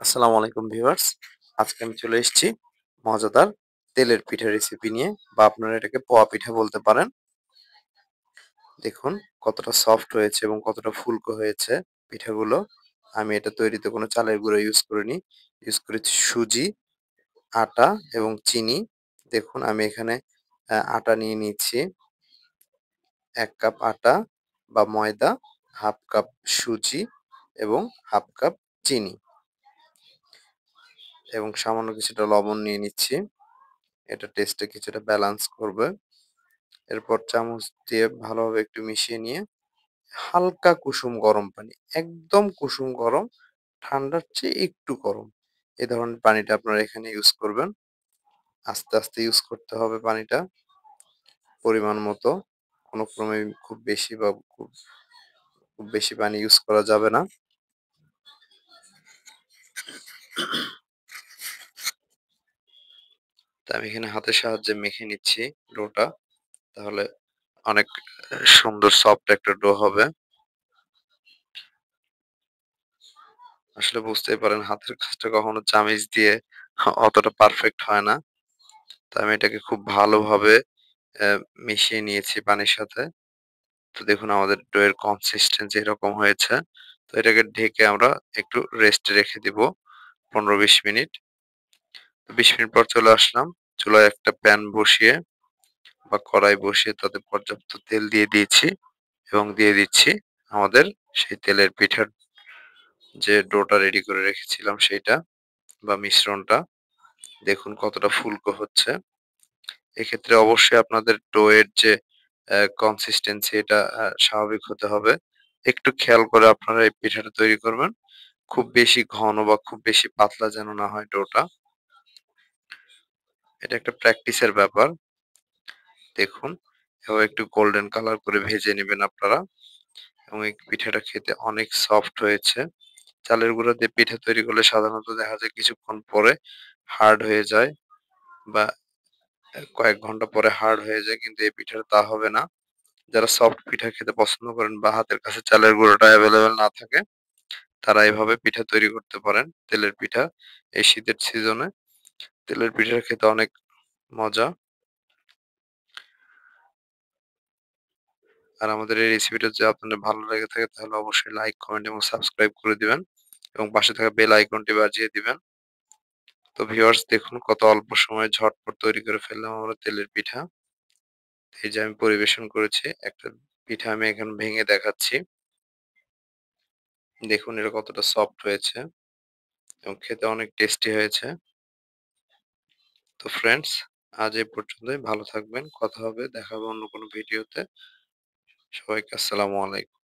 আসসালামু আলাইকুম ভিউয়ার্স। আজকে আমি চলে এসেছি মজাদার তেলের পিঠা রেসিপি নিয়ে, বা আপনারা এটাকে পোয়া পিঠা বলতে পারেন। দেখুন কতটা সফট হয়েছে এবং কতটা ফুলকো হয়েছে পিঠাগুলো। আমি এটা তৈরিতে কোনো চালের গুঁড়ো ইউজ করিনি। ইউজ করেছি সুজি, আটা এবং চিনি। দেখুন আমি এখানে আটা নিয়ে নিচ্ছি। ১ কাপ আটা বা ময়দা, 1/2 কাপ সুজি এবং 1/2 কাপ চিনি এবং সামান্য কিছুটা লবণ নিয়ে নিচ্ছি। এটা টেস্টে কিছুটা ব্যালেন্স করবে। এরপর চামচ দিয়ে ভালোভাবে একটু মিশিয়ে নিয়ে হালকা কুসুম গরম পানি, একদম কুসুম গরম, ঠান্ডার চেয়ে একটু গরম, এই ধরনের পানিটা আপনারা এখানে ইউজ করবেন। আস্তে আস্তে ইউজ করতে হবে পানিটা, পরিমাণ মতো। কোনো ক্রমে খুব বেশি বা খুব খুব বেশি পানি ইউজ করা যাবে না। তো আমি এখানে হাতের সাহায্যে মেখে নিচ্ছি ডোটা। তাহলে অনেক সুন্দর সফট একটা ডো হবে। আসলে বুঝতেই পারেন হাতের কাজটা কখনো চামিচ দিয়ে অতটা পারফেক্ট হয় না। তো আমি এটাকে খুব ভালোভাবে অ্যা মিশিয়ে নিয়েছি পানির সাথে। তো দেখুন আমাদের ডো এর কনসিস্টেন্সি এরকম হয়েছে। তো এটাকে ঢেকে আমরা একটু রেস্টে রেখে দিব ১৫-২০ মিনিট। তো ২০ মিনিট পর চলে আসলাম। চুলায় একটা প্যান বসিয়ে বা কড়াই বসিয়ে তাতে পর্যাপ্ত তেল দিয়ে দিয়েছি এবং দিয়ে দিচ্ছি আমাদের সেই তেলের পিঠার যে ডোটা রেডি করে রেখেছিলাম সেইটা বা মিশ্রণটা। দেখুন কতটা ফুলকো হচ্ছে। এক্ষেত্রে অবশ্যই আপনাদের ডো এর যে কনসিস্টেন্সি এটা স্বাভাবিক হতে হবে। একটু খেয়াল করে আপনারা এই পিঠাটা তৈরি করবেন। খুব বেশি ঘন বা খুব বেশি পাতলা যেন না হয় ডোটা। এটা একটা প্র্যাকটিসের ব্যাপার। দেখুন এভাবে একটু গোল্ডেন কালার করে ভেজে নিবেন আপনারা, এবং এই পিঠাটা খেতে অনেক সফট হয়েছে। চালের গুঁড়া দিয়ে পিঠা তৈরি করলে সাধারণত দেখা যায় কিছুক্ষণ পরে হার্ড হয়ে যায়, বা কয়েক ঘন্টা পরে হার্ড হয়ে যায়, কিন্তু এই পিঠাটা তা হবে না। যারা সফট পিঠা খেতে পছন্দ করেন বা হাতের কাছে চালের গুঁড়োটা এভেলেবেল না থাকে, তারা এভাবে পিঠা তৈরি করতে পারেন। তেলের পিঠা এই শীতের সিজনে তেলের পিঠা খেতে অনেক মজা। আর আমাদের এই রেসিপিটা যদি আপনাদের ভালো লেগে থাকে তাহলে অবশ্যই লাইক, কমেন্ট এবং সাবস্ক্রাইব করে দিবেন এবং পাশে থাকা বেল আইকনটি বাজিয়ে দিবেন। তো ভিউয়ার্স দেখুন কত অল্প সময়ে ঝটপট তৈরি করে ফেললাম আমরা তেলের পিঠা। এই যে আমি পরিবেশন করেছি একটা পিঠা, আমি এখন ভেঙে দেখাচ্ছি। দেখুন এটা কতটা সফট হয়েছে এবং খেতে অনেক টেস্টি হয়েছে। তো ফ্রেন্ডস, আজ এই পর্যন্তই। ভালো থাকবেন। কথা হবে, দেখা হবে অন্য কোনো ভিডিওতে। সবাইকে আসসালামু আলাইকুম।